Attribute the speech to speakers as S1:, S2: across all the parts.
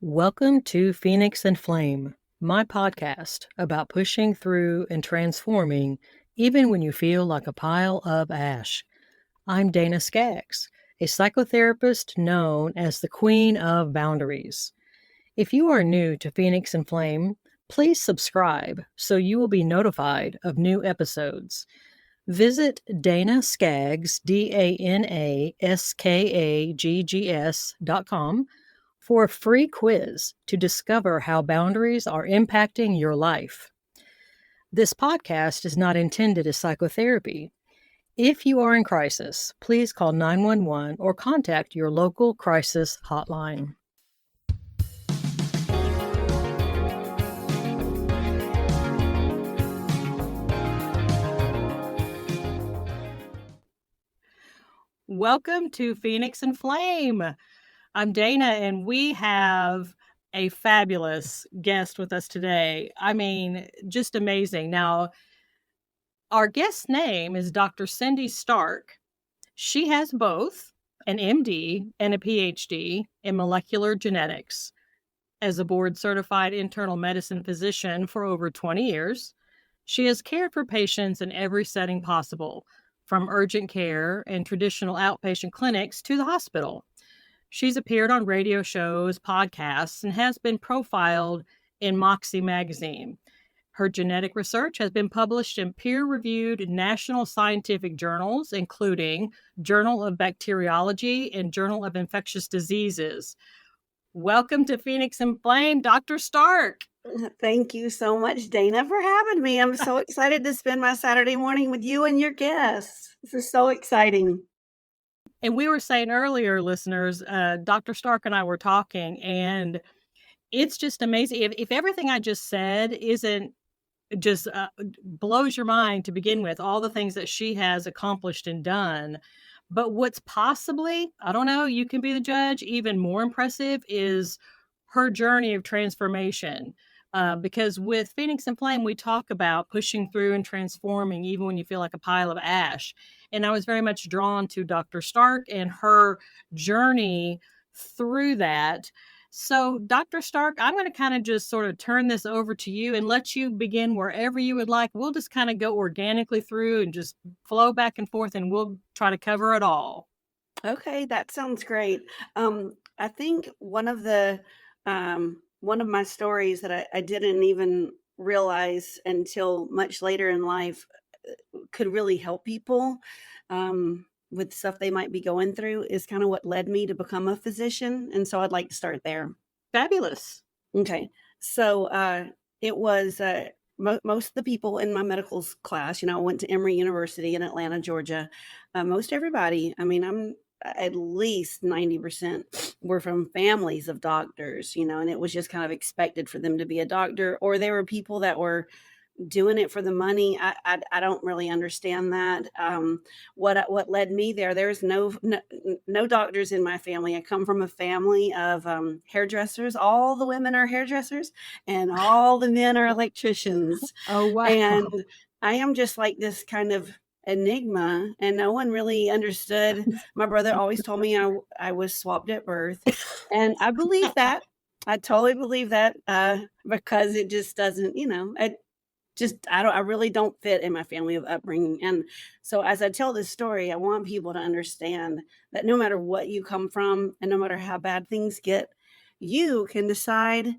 S1: Welcome to Phoenix and Flame, my podcast about pushing through and transforming even when you feel like a pile of ash. I'm Dana Skaggs, a psychotherapist known as the Queen of Boundaries. If you are new to Phoenix and Flame, please subscribe so you will be notified of new episodes. Visit Dana Skaggs, DanaSkaggs.com for a free quiz to discover how boundaries are impacting your life. This podcast is not intended as psychotherapy. If you are in crisis, please call 911 or contact your local crisis hotline. Welcome to Phoenix and Flame. I'm Dana, and we have a fabulous guest with us today. I mean, just amazing. Now, our guest's name is Dr. Cindy Starke. She has both an MD and a PhD in molecular genetics. As a board-certified internal medicine physician for over 20 years, she has cared for patients in every setting possible, from urgent care and traditional outpatient clinics to the hospital. She's appeared on radio shows, podcasts, and has been profiled in Moxie magazine. Her genetic research has been published in peer-reviewed national scientific journals, including Journal of Bacteriology and Journal of Infectious Diseases. Welcome to Phoenix and Flame, Dr. Starke.
S2: Thank you so much, Dana, for having me. I'm so excited to spend my Saturday morning with you and your guests. This is so exciting.
S1: And we were saying earlier, listeners, Dr. Starke and I were talking, and it's just amazing. If everything I just said isn't just blows your mind to begin with, all the things that she has accomplished and done. But what's possibly, I don't know, you can be the judge, even more impressive is her journey of transformation. Because with Phoenix and Flame, we talk about pushing through and transforming even when you feel like a pile of ash. And I was very much drawn to Dr. Starke and her journey through that. So, Dr. Starke, I'm going to kind of just sort of turn this over to you and let you begin wherever you would like. We'll just kind of go organically through and just flow back and forth, and we'll try to cover it all.
S2: Okay, that sounds great. I think one of my stories that I didn't even realize until much later in life could really help people with stuff they might be going through is kind of what led me to become a physician. And so I'd like to start there.
S1: Fabulous.
S2: Okay. So it was most of the people in my medical class, I went to Emory University in Atlanta, Georgia. Most everybody, I'm at least 90% were from families of doctors, and it was just kind of expected for them to be a doctor, or there were people that were doing it for the money. I don't really understand that. What led me there? There's no doctors in my family. I come from a family of hairdressers. All the women are hairdressers, and all the men are electricians.
S1: Oh, wow.
S2: And I am just like this kind of enigma, and no one really understood. My brother always told me I was swapped at birth, and I believe that. I totally believe that because it just doesn't, I really don't fit in my family of upbringing. And so as I tell this story, I want people to understand that no matter what you come from and no matter how bad things get, you can decide.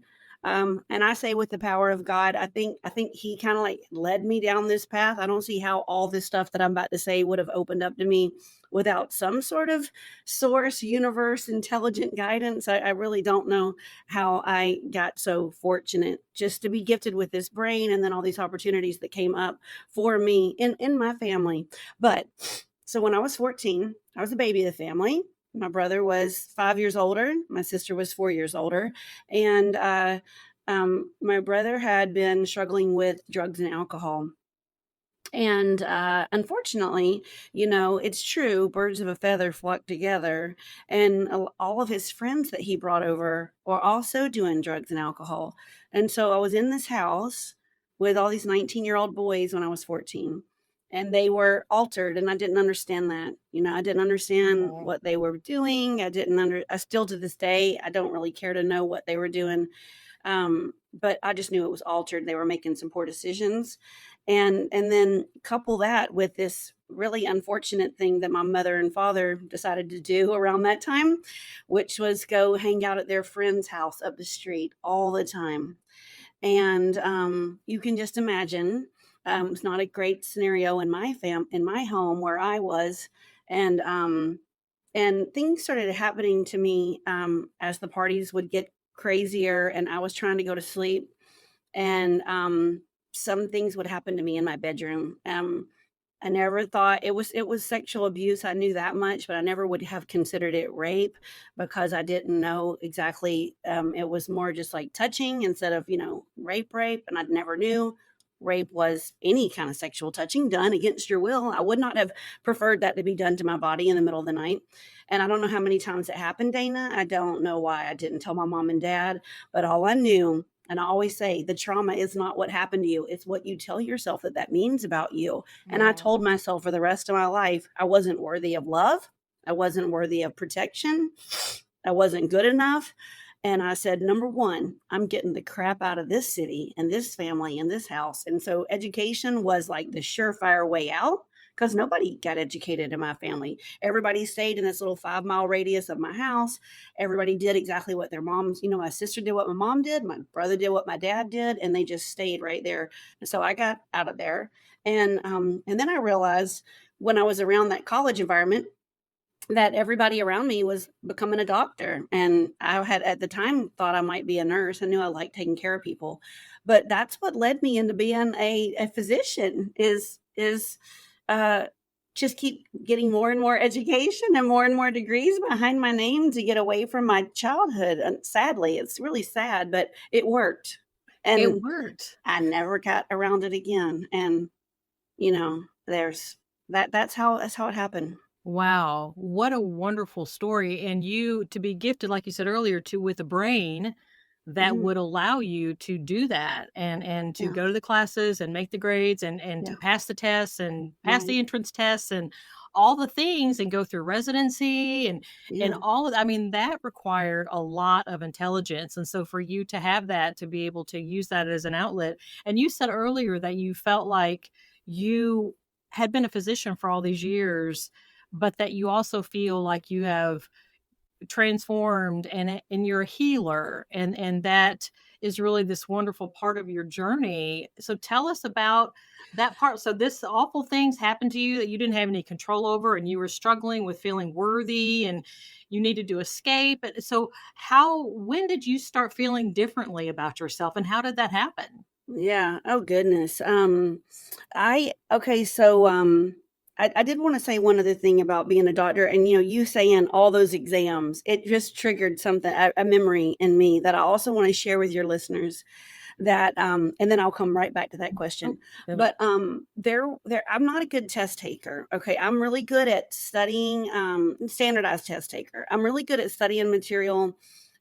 S2: And I say with the power of God, I think he kind of like led me down this path. I don't see how all this stuff that I'm about to say would have opened up to me without some sort of source, universe, intelligent guidance. I really don't know how I got so fortunate just to be gifted with this brain and then all these opportunities that came up for me in my family. But so when I was 14, I was the baby of the family. My brother was 5 years older. My sister was 4 years older. And my brother had been struggling with drugs and alcohol. And unfortunately, it's true, birds of a feather flock together. And all of his friends that he brought over were also doing drugs and alcohol. And so I was in this house with all these 19-year-old boys when I was 14. and they were altered, and I didn't understand that. I didn't understand
S1: Yeah.
S2: what they were doing. I still to this day, I don't really care to know what they were doing. But I just knew it was altered. They were making some poor decisions. And then couple that with this really unfortunate thing that my mother and father decided to do around that time, which was go hang out at their friend's house up the street all the time. And you can just imagine, it's not a great scenario in in my home where I was. And um, and things started happening to me, as the parties would get crazier and I was trying to go to sleep. And some things would happen to me in my bedroom. I never thought it was sexual abuse. I knew that much, but I never would have considered it rape because I didn't know exactly. It was more just like touching instead of rape, and I never knew rape was any kind of sexual touching done against your will. I would not have preferred that to be done to my body in the middle of the night. And I don't know how many times it happened, Dana. I don't know why I didn't tell my mom and dad, but all I knew, and I always say, the trauma is not what happened to you. It's what you tell yourself that means about you. And I
S1: Yeah.
S2: told myself for the rest of my life, I wasn't worthy of love. I wasn't worthy of protection. I wasn't good enough. And I said, number one, I'm getting the crap out of this city and this family and this house. And so education was like the surefire way out because nobody got educated in my family. Everybody stayed in this little 5 mile radius of my house. Everybody did exactly what their moms, my sister did what my mom did, my brother did what my dad did, and they just stayed right there. And so I got out of there. And then I realized when I was around that college environment that everybody around me was becoming a doctor. And I had at the time thought I might be a nurse. I knew I liked taking care of people. But that's what led me into being a physician is uh just keep getting more and more education and more degrees behind my name to get away from my childhood. And sadly, it's really sad, but it worked.
S1: It
S2: And
S1: worked.
S2: I never got around it again. And there's that's how it happened.
S1: Wow, what a wonderful story, and you to be gifted, like you said earlier, to with a brain that
S2: Hmm.
S1: would allow you to do that and to
S2: Yeah.
S1: go to the classes and make the grades and to
S2: Yeah.
S1: pass the tests and pass
S2: Right.
S1: the entrance tests and all the things and go through residency and
S2: Yeah.
S1: all of I mean, that required a lot of intelligence, and so for you to have that, to be able to use that as an outlet and you said earlier that you felt like you had been a physician for all these years but that you also feel like you have transformed and you're a healer and that is really this wonderful part of your journey. So tell us about that part. So this awful things happened to you that you didn't have any control over and you were struggling with feeling worthy and you needed to escape. So how when did you start feeling differently about yourself and how did that happen?
S2: Yeah. Oh goodness. I okay, so I did want to say one other thing about being a doctor, and you saying all those exams, it just triggered something, a memory in me that I also want to share with your listeners. That and then I'll come right back to that
S1: Oh,
S2: question.
S1: good.
S2: But there I'm not a good test taker. Okay. I'm really good at studying, standardized test taker. I'm really good at studying material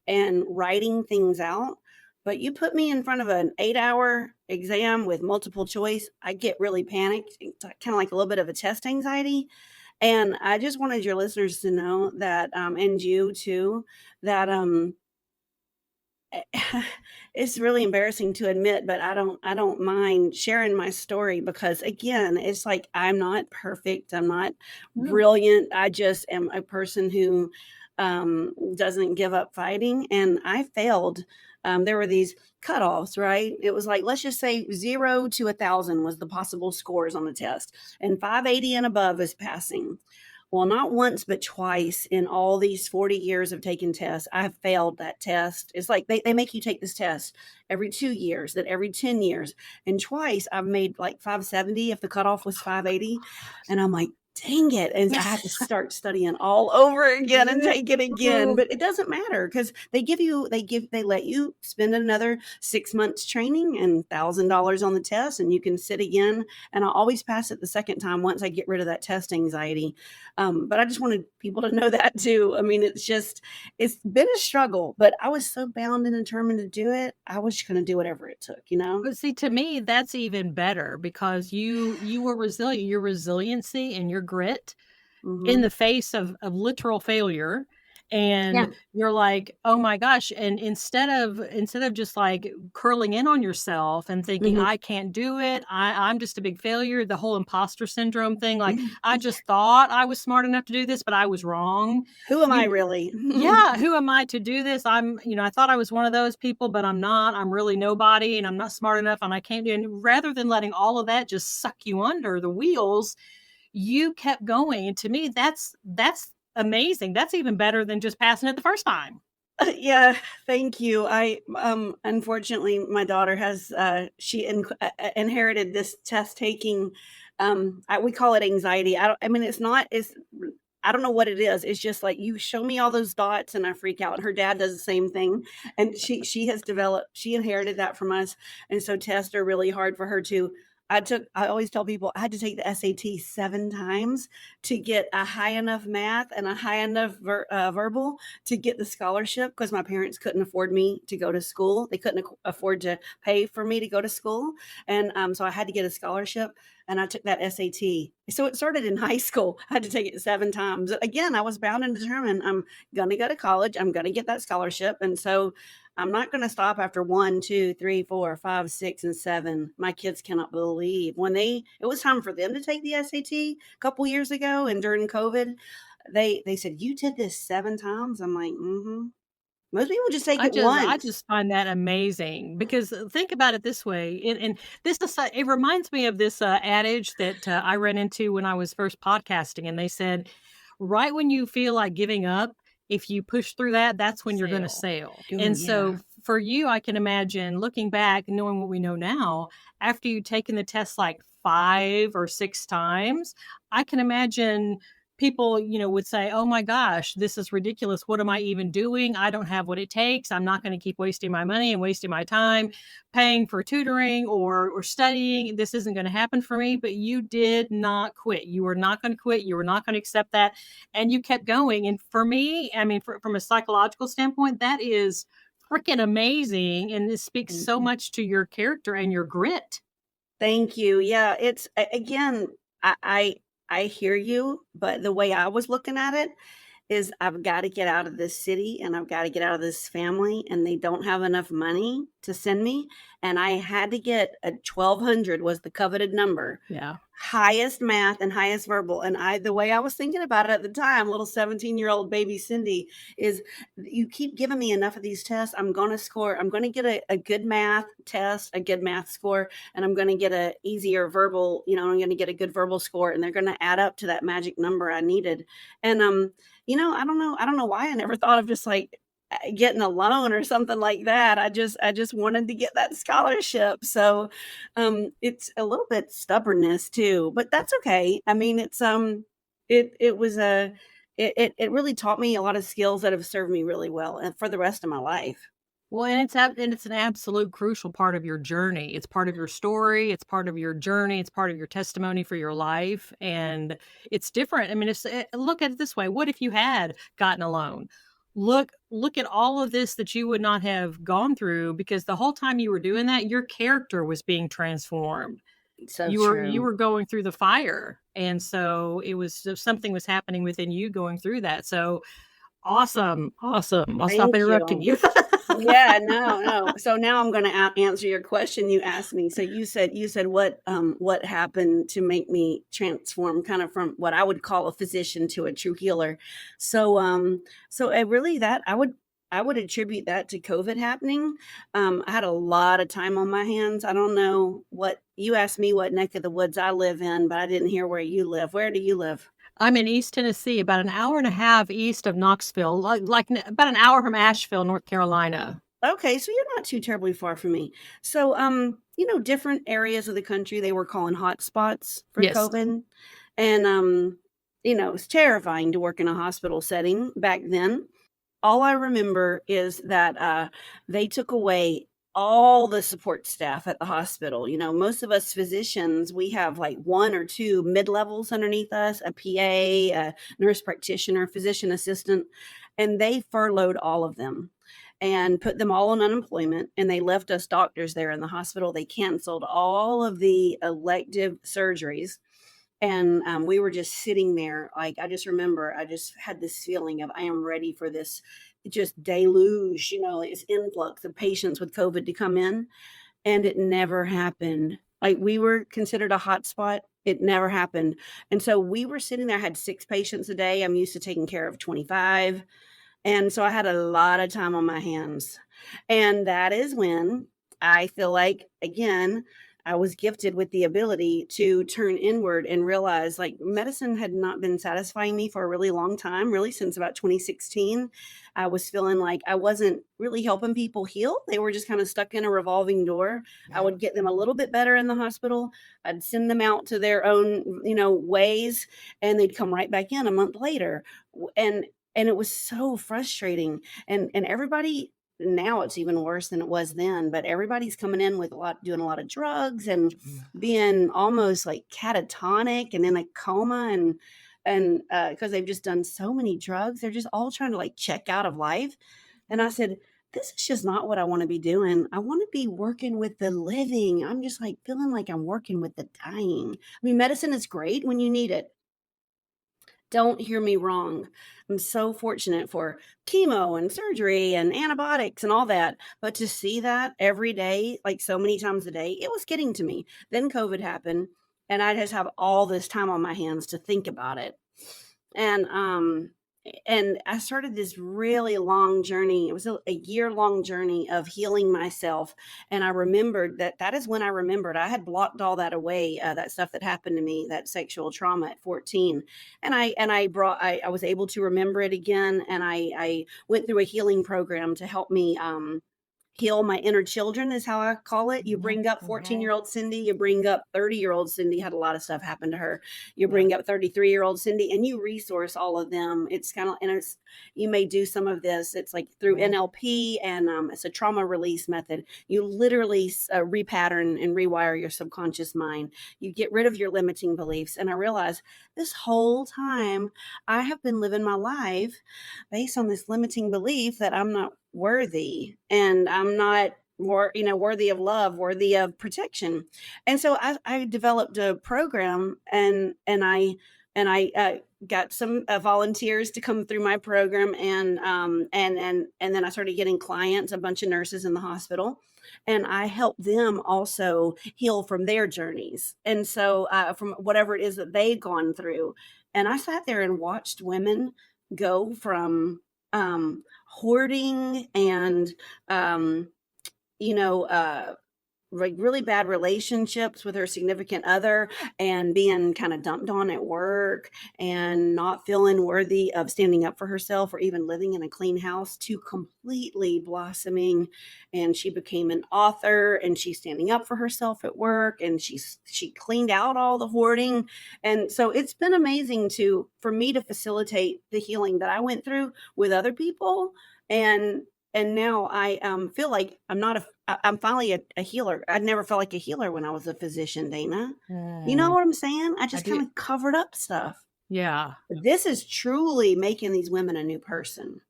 S2: and writing things out. But you put me in front of an 8-hour exam with multiple choice, I get really panicked, kind of like a little bit of a test anxiety. And I just wanted your listeners to know that, and you too, that it's really embarrassing to admit, but I don't mind sharing my story because again, it's like I'm not perfect. I'm not
S1: No.
S2: brilliant. I just am a person who doesn't give up fighting. And I failed. There were these cutoffs, right? It was like, let's just say 0 to 1,000 was the possible scores on the test, and 580 and above is passing. Well, not once, but twice in all these 40 years of taking tests, I have failed that test. It's like they make you take this test every 2 years, then every 10 years. And twice I've made like 570 if the cutoff was 580. And I'm like, dang it. And I had to start studying all over again and take it again. But it doesn't matter because they let you spend another 6 months training and $1,000 on the test, and you can sit again. And I always pass it the second time once I get rid of that test anxiety. But I just wanted people to know that too. I mean, it's been a struggle, but I was so bound and determined to do it. I was going to do whatever it took, you know?
S1: But see, to me, that's even better because you were resilient. Your resiliency and your grit in
S2: Hmm.
S1: the face of literal failure,
S2: Yeah.
S1: and you're like, "Oh my gosh," and instead of just, like, curling in on yourself and thinking,
S2: Hmm.
S1: "I can't do it. I'm just a big failure," the whole imposter syndrome thing, like, "I just thought I was smart enough to do this, but I was wrong."
S2: Who am I
S1: You
S2: really?
S1: Yeah, who am I to do this? I thought I was one of those people, but I'm not. I'm really nobody, and I'm not smart enough, and I can't do it. And rather than letting all of that just suck you under the wheels, you kept going. And to me, that's amazing. That's even better than just passing it the first time.
S2: Yeah, thank you. Unfortunately, my daughter has, inherited this test taking, we call it anxiety. I mean, I don't know what it is. It's just like you show me all those dots and I freak out. Her dad does the same thing. And she inherited that from us. And so tests are really hard for her too. I always tell people I had to take the SAT 7 times to get a high enough math and a high enough verbal to get the scholarship because my parents couldn't afford me to go to school. They couldn't afford to pay for me to go to school. And so I had to get a scholarship and I took that SAT. So it started in high school. I had to take it 7 times. Again, I was bound and determined I'm going to go to college. I'm going to get that scholarship. And so I'm not going to stop after one, two, three, four, five, six, and seven. My kids cannot believe it was time for them to take the SAT a couple years ago. And during COVID, they said, "You did this 7 times?" I'm like, "Mm-hmm." Most people just take it
S1: I
S2: once.
S1: just find that amazing because think about it this way, and this is it reminds me of this adage that I ran into when I was first podcasting, and they said, right when you feel like giving up, if you push through that, that's when you're going to
S2: Sale.
S1: sail.
S2: Oh,
S1: And
S2: yeah.
S1: so for you, I can imagine looking back, knowing what we know now, after you've taken the test like 5 or 6 times, I can imagine people, would say, "Oh my gosh, this is ridiculous. What am I even doing? I don't have what it takes. I'm not going to keep wasting my money and wasting my time paying for tutoring or studying. This isn't going to happen for me." But you did not quit. You were not going to quit. You were not going to accept that, and you kept going. And for me, I mean, from a psychological standpoint, that is freaking amazing, and this speaks
S2: Thank
S1: so
S2: you.
S1: much to your character and your grit.
S2: Thank you. Yeah, again, I I I hear you, but the way I was looking at it is I've gotta get out of this city and I've gotta get out of this family, and they don't have enough money to send me, and I had to get a 1,200 was the coveted number.
S1: Yeah.
S2: Highest math and highest verbal, and the way I was thinking about it at the time, little 17-year-old baby Cindy, is you keep giving me enough of these tests, I'm gonna get a good math test, a good math score, and I'm gonna get a easier verbal, I'm gonna get a good verbal score, and they're gonna add up to that magic number I needed. And, I don't know why I never thought of just, like, getting a loan or something like that. I just wanted to get that scholarship. So, it's a little bit stubbornness too, but that's okay. I mean, it was a it really taught me a lot of skills that have served me really well and for the rest of my life.
S1: Well, and it's an absolute crucial part of your journey. It's part of your story, it's part of your journey, it's part of your testimony for your life, and it's different. I mean, look at it this way, what if you had gotten a loan? Look at all of this that you would not have gone through because the whole time you were doing that, your character was being transformed.
S2: So
S1: You were
S2: true.
S1: going through the fire, and so it was something was happening within you going through that. So, awesome, awesome. I'll stop
S2: Thank
S1: interrupting
S2: you.
S1: you.
S2: Yeah, no, no. So now I'm gonna answer your question you asked me. So you said what happened to make me transform kind of from what I would call a physician to a true healer. So I really that I would attribute that to COVID happening. I had a lot of time on my hands. I don't know what you asked me what neck of the woods I live in, but I didn't hear where you live. Where do you live?
S1: I'm in East Tennessee, about an hour and a half east of Knoxville, about an hour from Asheville, North Carolina.
S2: Okay, so you're not too terribly far from me. So, different areas of the country they were calling hot spots for
S1: Yes.
S2: COVID. And it's terrifying to work in a hospital setting back then. All I remember is that they took away all the support staff at the hospital. Most of us physicians, we have like one or two mid levels underneath us, a PA, a nurse practitioner, physician assistant, and they furloughed all of them and put them all on unemployment. And they left us doctors there in the hospital. They canceled all of the elective surgeries, and we were just sitting there. Like, I just remember, I just had this feeling of, I am ready for this just deluge, this influx of patients with COVID to come in. And it never happened. Like, we were considered a hot spot. It never happened. And so we were sitting there, I had 6 patients a day. I'm used to taking care of 25. And so I had a lot of time on my hands. And that is when I feel like, again, I was gifted with the ability to turn inward and realize, like, medicine had not been satisfying me for a really long time, really since about 2016. I was feeling like I wasn't really helping people heal. They were just kind of stuck in a revolving door. I would get them a little bit better in the hospital. I'd send them out to their own, ways, and they'd come right back in a month later. And and it was so frustrating. And everybody, now it's even worse than it was then, but everybody's coming in with doing a lot of drugs and being almost like catatonic and in a coma, and because they've just done so many drugs, they're just all trying to like check out of life. And I said, this is just not what I want to be doing. I want to be working with the living. I'm just like feeling like I'm working with the dying. I mean, medicine is great when you need it. Don't hear me wrong. I'm so fortunate for chemo and surgery and antibiotics and all that. But to see that every day, like so many times a day, it was getting to me. Then COVID happened, and I just have all this time on my hands to think about it. And I started this really long journey. It was a year-long journey of healing myself. And I remembered that is when I remembered I had blocked all that away, that stuff that happened to me, that sexual trauma at 14. And I was able to remember it again. And I went through a healing program to help me heal my inner children, is how I call it. You bring up 14-year-old Cindy, you bring up 30-year-old Cindy, had a lot of stuff happen to her. You bring up 33-year-old Cindy, and you resource all of them. It's kind of, and it's, you may do some of this. It's like through NLP, and it's a trauma release method. You literally repattern and rewire your subconscious mind. You get rid of your limiting beliefs. And I realized this whole time I have been living my life based on this limiting belief that I'm not worthy, and I'm not worthy of love, worthy of protection. And so I developed a program, and I got some volunteers to come through my program, and then I started getting clients, a bunch of nurses in the hospital, and I helped them also heal from their journeys, and so from whatever it is that they'd gone through. And I sat there and watched women go from hoarding and um, you know uh, like really bad relationships with her significant other, and being kind of dumped on at work, and not feeling worthy of standing up for herself or even living in a clean house, to completely blossoming. And she became an author, and she's standing up for herself at work, and she cleaned out all the hoarding. And so it's been amazing to for me to facilitate the healing that I went through with other people. And now I feel like I'm finally a healer. I never felt like a healer when I was a physician, Dana. You know
S1: Mm,
S2: what I'm saying? I
S1: I
S2: just
S1: do.
S2: kind of covered up stuff.
S1: Yeah.
S2: This is truly making these women a new person.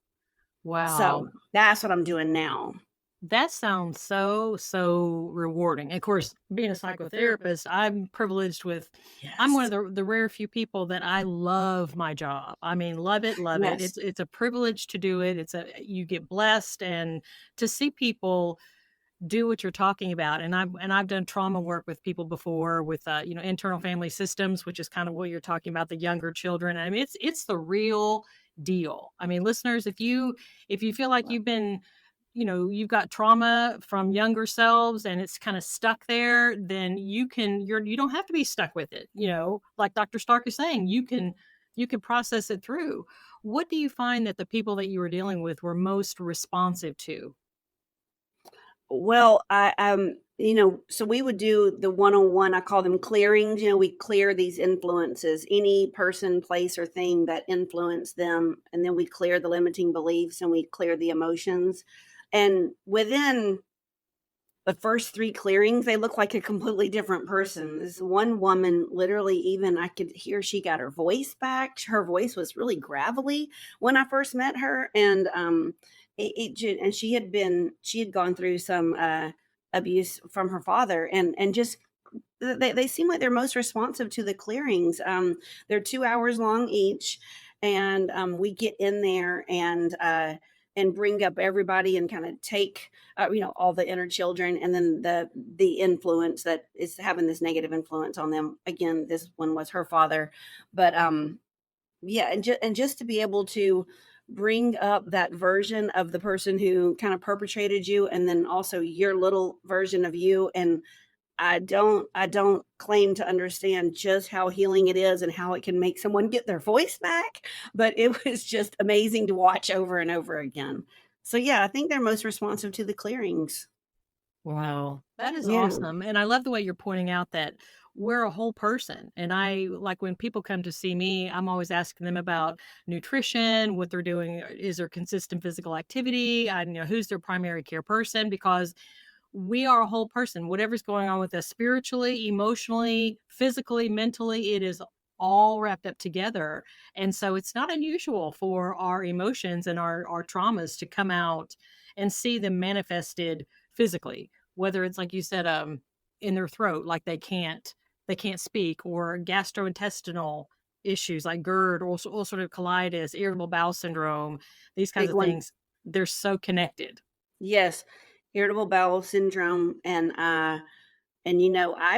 S1: Wow.
S2: So that's what I'm doing now.
S1: That sounds so, so rewarding. Of course, being a psychotherapist, I'm privileged with I'm one of
S2: Yes.
S1: the rare few people that I love my job. I mean, love it, love it.
S2: Yes.
S1: It's a privilege to do it. It's a you get blessed, and to see people do what you're talking about. And I've done trauma work with people before with internal family systems, which is kind of what you're talking about, the younger children. I mean, it's the real deal. I mean, listeners, if you feel like you've been you've got trauma from younger selves and it's kind of stuck there, then you don't have to be stuck with it. Like Dr. Stark is saying, you can process it through. What do you find that the people that you were dealing with were most responsive to?
S2: Well, So we would do the one-on-one, I call them clearings. We clear these influences, any person, place, or thing that influence them. And then we clear the limiting beliefs and we clear the emotions. And within the first three clearings, they look like a completely different person. This one woman, literally, even I could hear she got her voice back. Her voice was really gravelly when I first met her, and and she had gone through some abuse from her father, and just they seem like they're most responsive to the clearings. They're 2 hours long each, and we get in there and bring up everybody and kind of take all the inner children, and then the influence that is having this negative influence on them. Again, this one was her father, but yeah, and just to be able to bring up that version of the person who kind of perpetrated you, and then also your little version of you. And I don't claim to understand just how healing it is and how it can make someone get their voice back, but it was just amazing to watch over and over again. So yeah, I think they're most responsive to the clearings.
S1: Wow, that is
S2: Yeah,
S1: awesome, and I love the way you're pointing out that we're a whole person, and I like when people come to see me, I'm always asking them about nutrition, what they're doing, is there consistent physical activity, who's their primary care person, because we are a whole person. Whatever's going on with us spiritually, emotionally, physically, mentally, it is all wrapped up together. And so it's not unusual for our emotions and our traumas to come out and see them manifested physically, whether it's like you said, in their throat, like they can't speak, or gastrointestinal issues like GERD, or ulcerative colitis, irritable bowel syndrome, these kinds
S2: big
S1: of
S2: one.
S1: things. They're so connected.
S2: Yes, irritable bowel syndrome, and I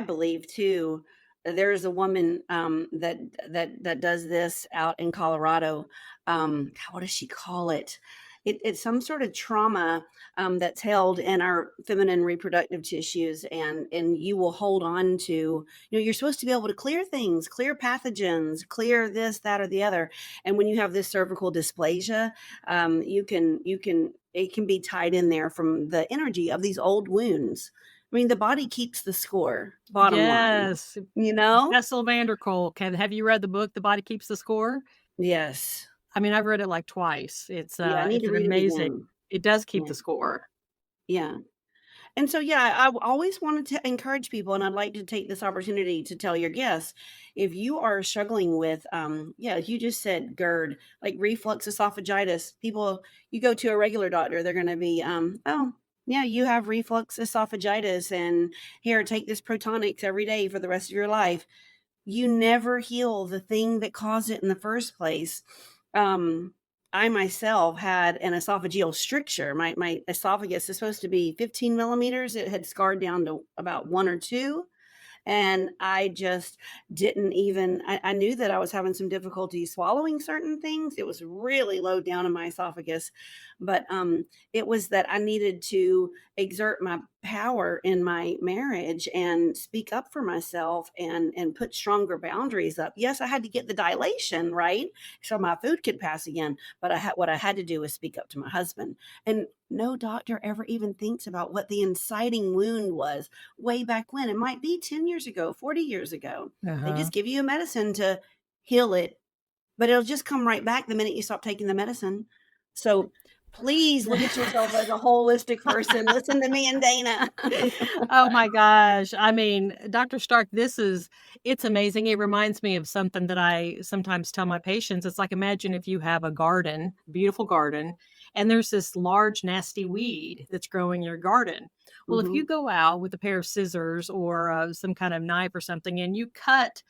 S2: believe too, there's a woman that does this out in Colorado. What does she call it? It's some sort of trauma that's held in our feminine reproductive tissues, and you will hold on to. You're supposed to be able to clear things, clear pathogens, clear this, that, or the other. And when you have this cervical dysplasia, you can it can be tied in there from the energy of these old wounds. I mean, the body keeps the score, bottom line,
S1: Yes.
S2: you know?
S1: Bessel van der Kolk. Have you read the book, The Body Keeps the Score?
S2: Yes.
S1: I mean, I've read it like twice. It's,
S2: Yeah, I
S1: uh,
S2: need
S1: it's
S2: to
S1: an
S2: read it
S1: amazing,
S2: again.
S1: it does keep
S2: Yeah,
S1: the score.
S2: yeah. And so, yeah, I always wanted to encourage people, and I'd like to take this opportunity to tell your guests, if you are struggling with, yeah, you just said GERD, like reflux esophagitis. People, you go to a regular doctor, they're going to be, oh, yeah, you have reflux esophagitis, and here, take this Protonix every day for the rest of your life. You never heal the thing that caused it in the first place. Um, I myself had an esophageal stricture. My esophagus is supposed to be 15 millimeters. It had scarred down to about 1 or 2, and I just didn't even I knew that I was having some difficulty swallowing certain things. It was really low down in my esophagus, but it was that I needed to exert my power in my marriage and speak up for myself and put stronger boundaries up. Yes, I had to get the dilation right so my food could pass again, but what I had to do was speak up to my husband. And no doctor ever even thinks about what the inciting wound was way back when. It might be 10 years ago, 40 years ago. They
S1: Uh-huh.
S2: just give you a medicine to heal it, but it'll just come right back the minute you stop taking the medicine. So please look at yourself as a holistic person. Listen to me and Dana.
S1: Oh my gosh. I mean, Dr. Stark, it's amazing. It reminds me of something that I sometimes tell my patients. It's like, imagine if you have a garden, beautiful garden, and there's this large, nasty weed that's growing in your garden. Well, if you
S2: Mhm.
S1: go out with a pair of scissors or some kind of knife or something, and you cut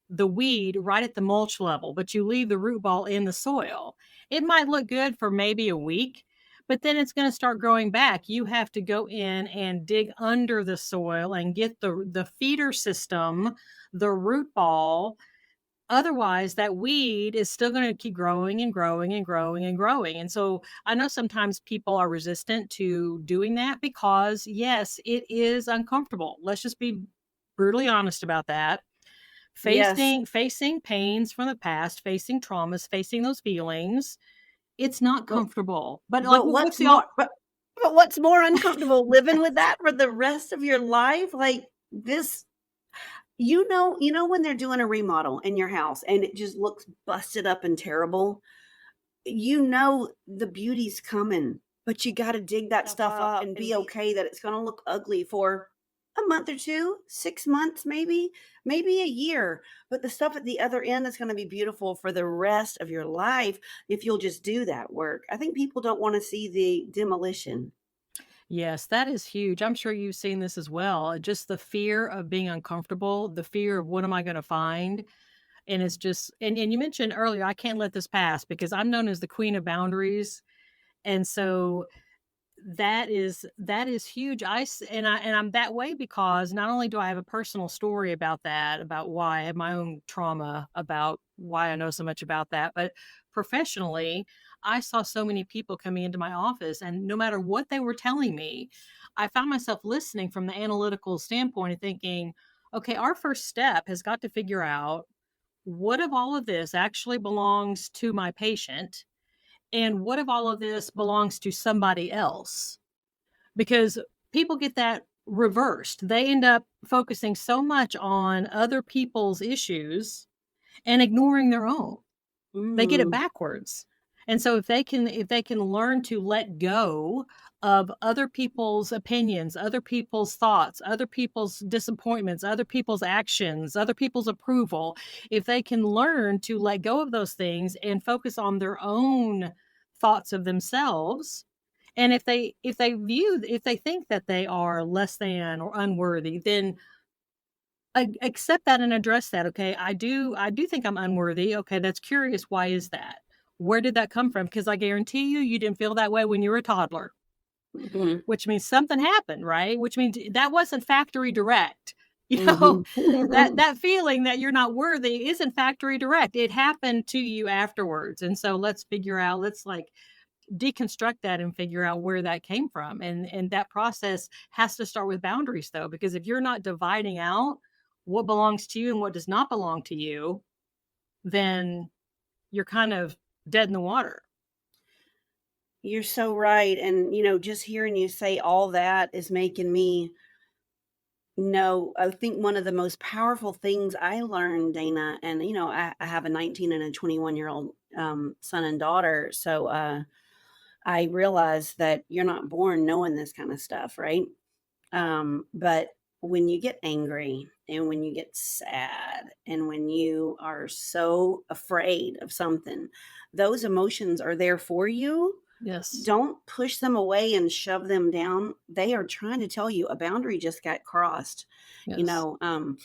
S1: the weed right at the mulch level, but you leave the root ball in the soil. It might look good for maybe a week, but then it's going to start growing back. You have to go in and dig under the soil and get the feeder system, the root ball. Otherwise, that weed is still going to keep growing and growing and growing and growing. And so I know sometimes people are resistant to doing that because, yes, it is uncomfortable. Let's just be brutally honest about that.
S2: Yes.
S1: Facing pains from the past, facing traumas, facing those feelings, it's not
S2: But
S1: comfortable. But, like,
S2: but what's
S1: what's the
S2: more
S1: al
S2: but But what's more uncomfortable, living with that for the rest of your life? Like this, you know when they're doing a remodel in your house and it just looks busted up and terrible, you know the beauty's coming, but you got to dig that stuff up and be okay that it's going to look ugly for a month or two, 6 months, maybe a year. But the stuff at the other end is going to be beautiful for the rest of your life if you'll just do that work. I think people don't want to see the demolition.
S1: Yes, that is huge. I'm sure you've seen this as well. Just the fear of being uncomfortable, the fear of what am I going to find? And it's just, and you mentioned earlier, I can't let this pass because I'm known as the queen of boundaries. And so that is huge. And I'm that way because not only do I have a personal story about that, about why I have my own trauma, about why I know so much about that, but professionally, I saw so many people coming into my office, and no matter what they were telling me, I found myself listening from the analytical standpoint and thinking, okay, our first step has got to figure out what of all of this actually belongs to my patient and what if all of this belongs to somebody else? Because people get that reversed. They end up focusing so much on other people's issues and ignoring their own. They get it
S2: Mm.
S1: backwards. And so if they can learn to let go of other people's opinions, other people's thoughts, other people's disappointments, other people's actions, other people's approval, if they can learn to let go of those things and focus on their own thoughts of themselves, and if they think that they are less than or unworthy, then accept that and address that. Okay, I do think I'm unworthy. Okay, that's curious. Why is that? Where did that come from? Because I guarantee you didn't feel that way when you were a toddler,
S2: Mhm.
S1: which means something happened, right? Which means that wasn't factory direct.
S2: Mhm.
S1: That feeling that you're not worthy isn't factory direct. It happened to you afterwards. And so let's figure out, let's like deconstruct that and figure out where that came from. And that process has to start with boundaries though, because if you're not dividing out what belongs to you and what does not belong to you, then you're kind of dead in the water.
S2: You're so right, and, just hearing you say all that is making me know I think one of the most powerful things I learned, Dana, and, I have a 19 and a 21-year-old, son and daughter, so, I realize that you're not born knowing this kinda stuff, right? But when you get angry and when you get sad and when you are so afraid of something, those emotions are there for you.
S1: Yes.
S2: Don't push them away and shove them down. They are trying to tell you a boundary just got crossed. You
S1: Yes.
S2: know, um,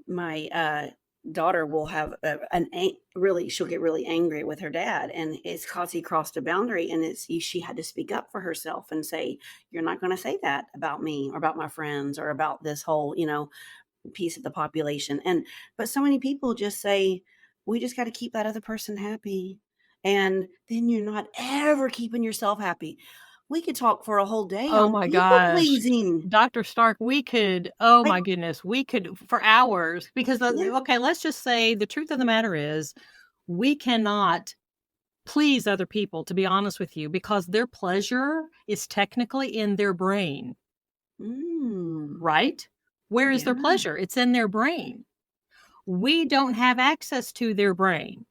S2: my daughter will have really, she'll get really angry with her dad, and it's because he crossed a boundary, and she had to speak up for herself and say, "You're not going to say that about me or about my friends or about this whole, piece of the population." And but so many people just say, "We just got to keep that other person happy." And then you're not ever keeping yourself happy. We could talk for a whole day
S1: Oh
S2: on
S1: my
S2: people
S1: gosh.
S2: pleasing.
S1: Dr. Stark, we could, oh
S2: Like,
S1: my goodness, we could for hours because,
S2: yeah.
S1: okay, let's just say the truth of the matter is we cannot please other people, to be honest with you, because their pleasure is technically in their brain,
S2: Mm,
S1: right? Where is their
S2: yeah,
S1: pleasure? It's in their brain. We don't have access to their brain.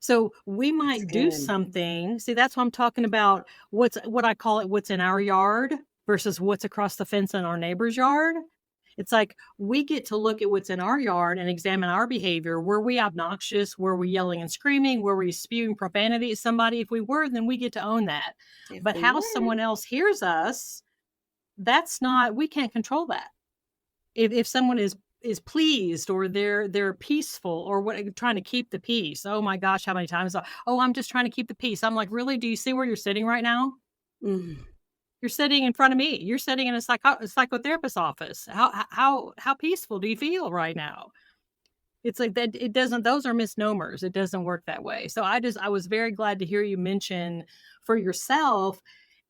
S1: So we
S2: that's
S1: might do
S2: good.
S1: something. See, that's what I'm talking about. What I call it, what's in our yard versus what's across the fence in our neighbor's yard. It's like we get to look at what's in our yard and examine our behavior. Were we obnoxious? Were we yelling and screaming? Were we spewing profanity at somebody? If we were, then we get to own that.
S2: If
S1: But
S2: we
S1: how
S2: were.
S1: someone else hears us, that's not, we can't control that. If someone is pleased or they're peaceful or what, trying to keep the peace. Oh my gosh, how many times? Oh, I'm just trying to keep the peace. I'm like, really? Do you see where you're sitting right now?
S2: Mm,
S1: You're sitting in front of me. You're sitting in a psychotherapist's office. How peaceful do you feel right now? It's like that. It doesn't. Those are misnomers. It doesn't work that way. So I was very glad to hear you mention for yourself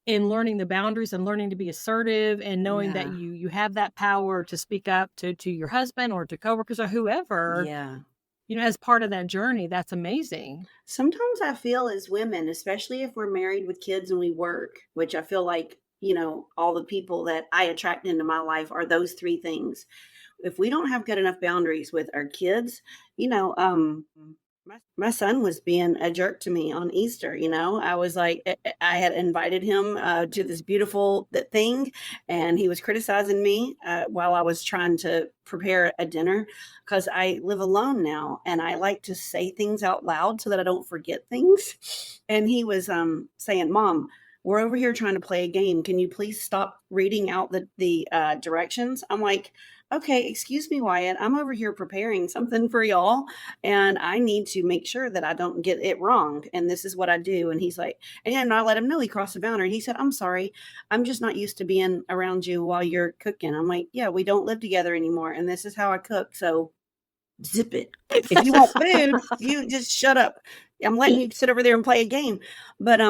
S1: in learning the boundaries and learning to be assertive and knowing that
S2: yeah,
S1: you have that power to speak up to your husband or to coworkers or whoever,
S2: yeah.
S1: as part of that journey, that's amazing.
S2: Sometimes I feel as women, especially if we're married with kids and we work, which I feel like, all the people that I attract into my life are those three things. If we don't have good enough boundaries with our kids, my son was being a jerk to me on Easter. I was like, I had invited him to this beautiful thing, and he was criticizing me while I was trying to prepare a dinner because I live alone now and I like to say things out loud so that I don't forget things. And he was saying, Mom, we're over here trying to play a game. Can you please stop reading out the directions? I'm like, okay, excuse me, Wyatt. I'm over here preparing something for y'all, and I need to make sure that I don't get it wrong. And this is what I do. And he's like, and I let him know he crossed the boundary. He said, I'm sorry. I'm just not used to being around you while you're cooking. I'm like, yeah, we don't live together anymore. And this is how I cook. So zip it. If you want food, you just shut up. I'm letting you sit over there and play a game. But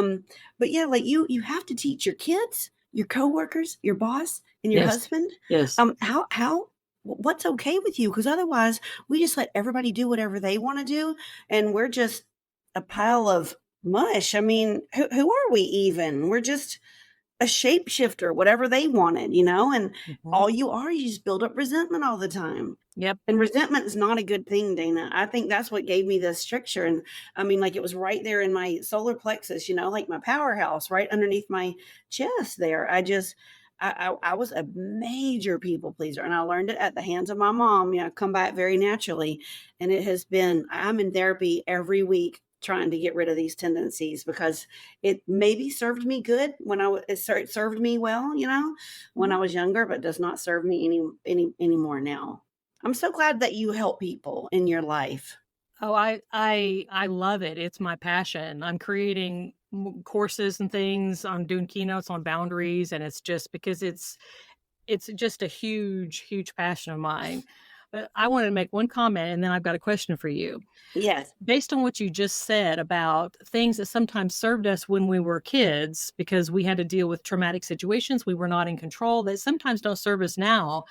S2: yeah, like you have to teach your kids, your coworkers, your boss, and your
S1: Yes.
S2: husband,
S1: Yes.
S2: how what's okay with you, because otherwise we just let everybody do whatever they want to do, and we're just a pile of mush. I mean, who are we even? We're just a shapeshifter, whatever they wanted, and
S1: Mhm.
S2: all you are, you just build up resentment all the time.
S1: Yep.
S2: And resentment is not a good thing, Dana. I think that's what gave me this stricture. And I mean, like it was right there in my solar plexus, like my powerhouse, right underneath my chest there. I was a major people pleaser, and I learned it at the hands of my mom. Come by it very naturally. And it has been, I'm in therapy every week trying to get rid of these tendencies because it maybe served me good when it served me well, when I
S1: Mhm.
S2: was younger, but does not serve me anymore now. I'm so glad that you help people in your life.
S1: Oh, I love it. It's my passion. I'm creating courses and things. I'm doing keynotes on boundaries, and it's just because it's just a huge, huge passion of mine. But I wanted to make one comment, and then I've got a question for you.
S2: Yes.
S1: Based on what you just said about things that sometimes served us when we were kids, because we had to deal with traumatic situations, we were not in control, that sometimes don't serve us now.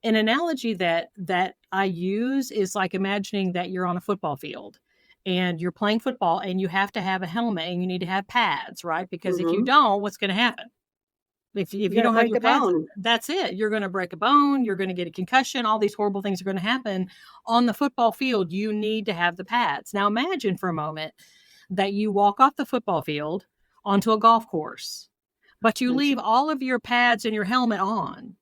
S1: An analogy that I use is like imagining that you're on a football field and you're playing football and you have to have a helmet and you need to have pads, right? Because if you
S2: Mhm.
S1: don't, what's going to happen? If
S2: You're
S1: you
S2: gonna
S1: don't have
S2: break
S1: your
S2: a
S1: pads,
S2: bone.
S1: that's it. You're going to break a bone. You're going to get a concussion. All these horrible things are going to happen on the football field. You need to have the pads. Now, imagine for a moment that you walk off the football field onto a golf course, but you
S2: Don't
S1: leave
S2: you
S1: all of your pads and your helmet on,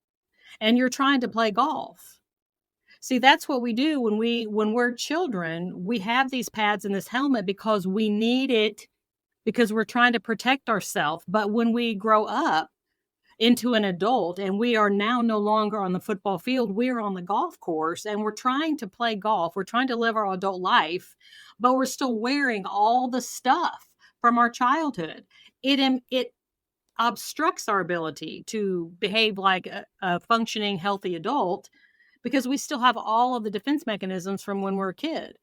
S1: and you're trying to play golf. See, that's what we do when we're children. We have these pads and this helmet because we need it because we're trying to protect ourselves. But when we grow up into an adult and we are now no longer on the football field, we're on the golf course and we're trying to play golf. We're trying to live our adult life, but we're still wearing all the stuff from our childhood. It obstructs our ability to behave like a functioning, healthy adult because we still have all of the defense mechanisms from when we're a kid.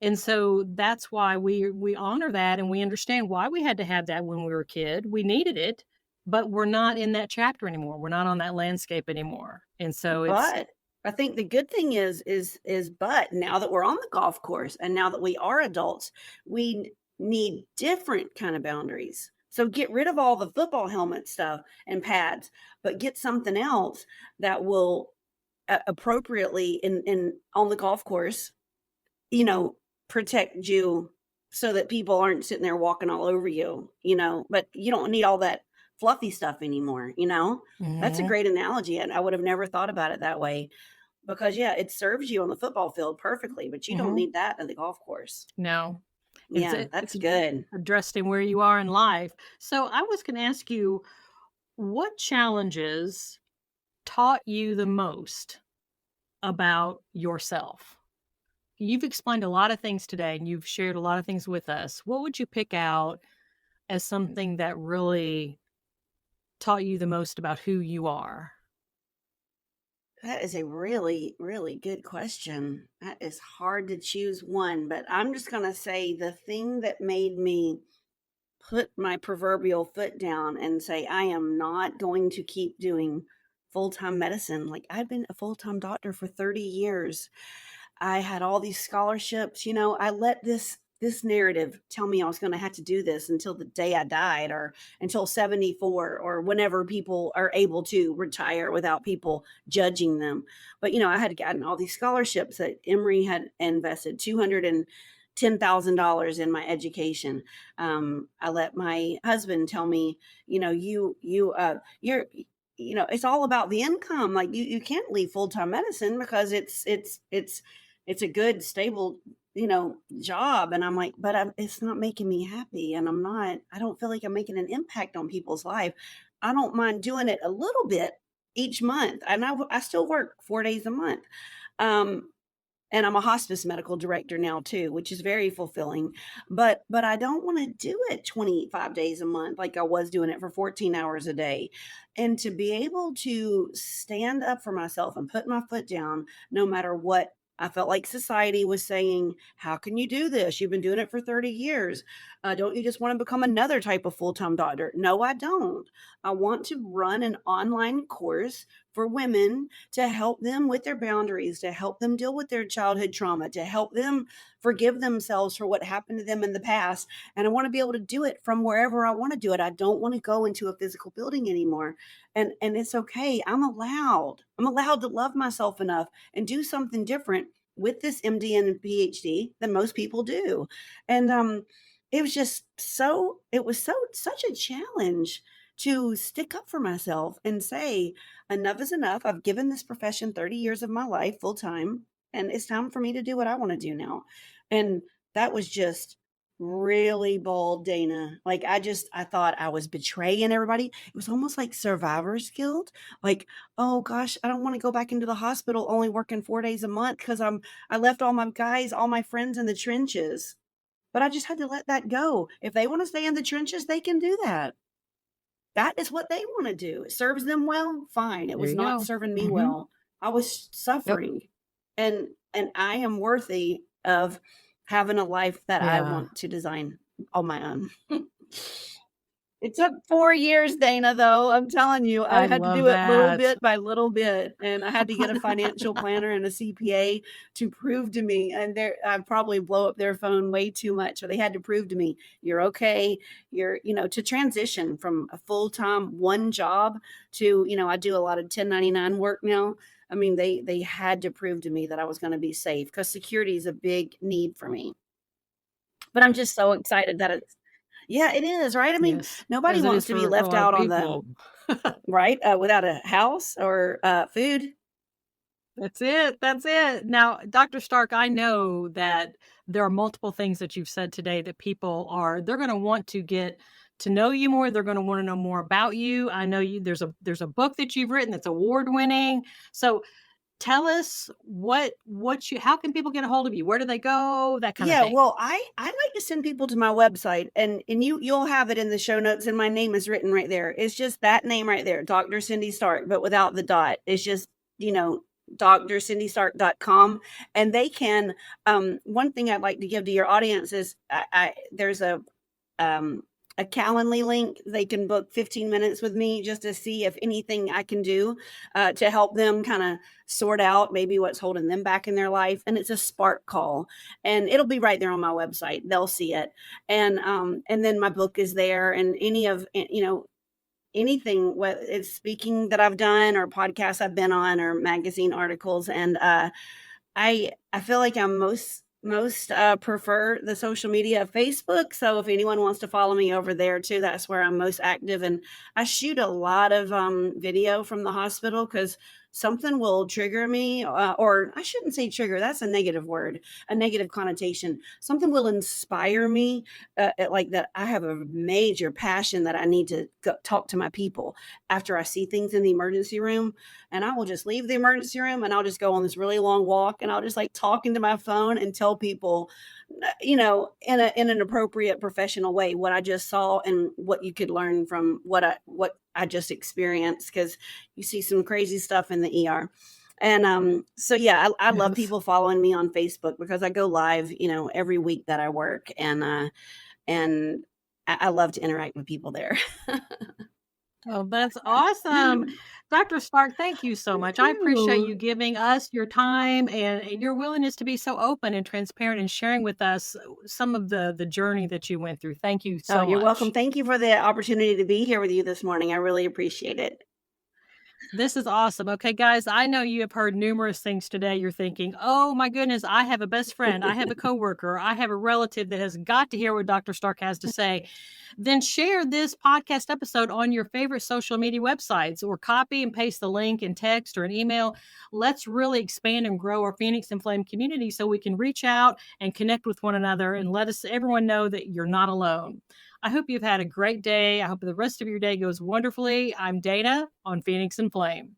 S1: And so that's why we honor that and we understand why we had to have that when we were a kid. We needed it, but we're not in that chapter anymore. We're not on that landscape anymore. And so it's
S2: but I think the good thing is but now that we're on the golf course and now that we are adults, we need different kind of boundaries. So get rid of all the football helmet stuff and pads, but get something else that will appropriately in on the golf course, you know, protect you so that people aren't sitting there walking all over you, but you don't need all that fluffy stuff anymore. That's a
S1: Mhm.
S2: great analogy. And I would have never thought about it that way because, yeah, it serves you on the football field perfectly, but you don't
S1: Mhm.
S2: need that at the golf course.
S1: No.
S2: Yeah,
S1: It's
S2: that's good.
S1: addressing where you are in life. So I was going to ask you, what challenges taught you the most about yourself? You've explained a lot of things today and you've shared a lot of things with us. What would you pick out as something that really taught you the most about who you are?
S2: That is a really, really good question. That is hard to choose one, but I'm just going to say the thing that made me put my proverbial foot down and say, I am not going to keep doing full time medicine. Like, I've been a full time doctor for 30 years. I had all these scholarships. I let this narrative tell me I was going to have to do this until the day I died, or until 74, or whenever people are able to retire without people judging them. But I had gotten all these scholarships that Emory had invested $210,000 in my education. I let my husband tell me, it's all about the income. Like, you can't leave full-time medicine because it's a good, stable, job. And I'm like, but it's not making me happy. And I don't feel like I'm making an impact on people's life. I don't mind doing it a little bit each month. And I still work 4 days a month. Um, and I'm a hospice medical director now too, which is very fulfilling. But I don't want to do it 25 days a month like I was doing it for 14 hours a day. And to be able to stand up for myself and put my foot down no matter what I felt like society was saying, how can you do this? You've been doing it for 30 years. Don't you just want to become another type of full-time doctor? No, I don't. I want to run an online course for women to help them with their boundaries, to help them deal with their childhood trauma, to help them forgive themselves for what happened to them in the past. And I want to be able to do it from wherever I want to do it. I don't want to go into a physical building anymore. And it's okay. I'm allowed. I'm allowed to love myself enough and do something different with this MD and PhD than most people do. And it was such a challenge to stick up for myself and say, enough is enough. I've given this profession 30 years of my life full time, and it's time for me to do what I want to do now. And that was just really bold, Dana. Like, I thought I was betraying everybody. It was almost like survivor's guilt. Like, oh gosh, I don't want to go back into the hospital only working 4 days a month because I left all my guys, all my friends in the trenches. But I just had to let that go. If they want to stay in the trenches, they can do that. That is what they wanna do. It serves them well, fine. It
S1: There
S2: was
S1: you
S2: not
S1: go.
S2: serving me
S1: Hmm.
S2: well. I was
S1: Yep.
S2: suffering, and I am worthy of having a life that I
S1: Yeah.
S2: want to design on my own. It took 4 years, Dana, though. I'm telling you, I
S1: I
S2: had to
S1: love
S2: do it little
S1: that.
S2: bit by little bit, and I had to get a financial planner and a CPA to prove to me, and I'd probably blow up their phone way too much, but they had to prove to me, "You're okay." To transition from a full-time one job to, I do a lot of 1099 work now. I mean, they had to prove to me that I was gonna be safe because security is a big need for me. But I'm just so excited that it's yeah, it is, right? I mean,
S1: Yes,
S2: nobody
S1: as it
S2: wants
S1: is
S2: to be
S1: for a
S2: left
S1: lot of
S2: out on the
S1: people.
S2: right, without a house or, food.
S1: That's it, that's it. Now, Doctor Stark, I know that there are multiple things that you've said today that they're gonna want to get to know you more, they're gonna wanna know more about you. I know there's a book that you've written that's award-winning. So, tell us what you how can people get a hold of you? Where do they go? That kinda
S2: Yeah,
S1: thing.
S2: well, I like to send people to my website, and you'll have it in the show notes, and my name is written right there. It's just that name right there, Dr. Cindy Stark, but without the dot. It's just, you know, drcindystark.com. And they can one thing I'd like to give to your audience is there's um, a Calendly link. They can book 15 minutes with me just to see if anything I can do to help them kind of sort out maybe what's holding them back in their life. And it's a spark call, and it'll be right there on my website. They'll see it, and then my book is there, and any of anything, whether it's speaking that I've done or podcasts I've been on or magazine articles. And I feel like I'm most prefer the social media of Facebook. So if anyone wants to follow me over there too, that's where I'm most active. And I shoot a lot of video from the hospital because something will trigger me, or I shouldn't say trigger. That's a negative word, a negative connotation. Something will inspire me, like that. I have a major passion that I need to talk to my people after I see things in the emergency room, and I will just leave the emergency room and I'll just go on this really long walk, and I'll just like talk into my phone and tell people, in an appropriate professional way what I just saw and what you could learn from what I just experienced, because you see some crazy stuff in the ER. And so yeah, I love
S1: Yes.
S2: people following me on Facebook because I go live, every week that I work, and I love to interact with people there.
S1: Oh, that's awesome. Dr. Stark, thank you so much. I appreciate you
S2: Ooh.
S1: giving us your time and your willingness to be so open and transparent and sharing with us some of the journey that you went through. Thank you
S2: Oh,
S1: so
S2: you're welcome.
S1: much.
S2: Thank you for the opportunity to be here with you this morning. I really appreciate it.
S1: This is awesome. Okay, guys, I know you have heard numerous things today. You're thinking, oh my goodness, I have a best friend, I have a coworker, I have a relative that has got to hear what Dr. Stark has to say. Then share this podcast episode on your favorite social media websites or copy and paste the link in text or an email. Let's really expand and grow our Phoenix and Flame community so we can reach out and connect with one another and let us everyone know that you're not alone. I hope you've had a great day. I hope the rest of your day goes wonderfully. I'm Dana on Phoenix and Flame.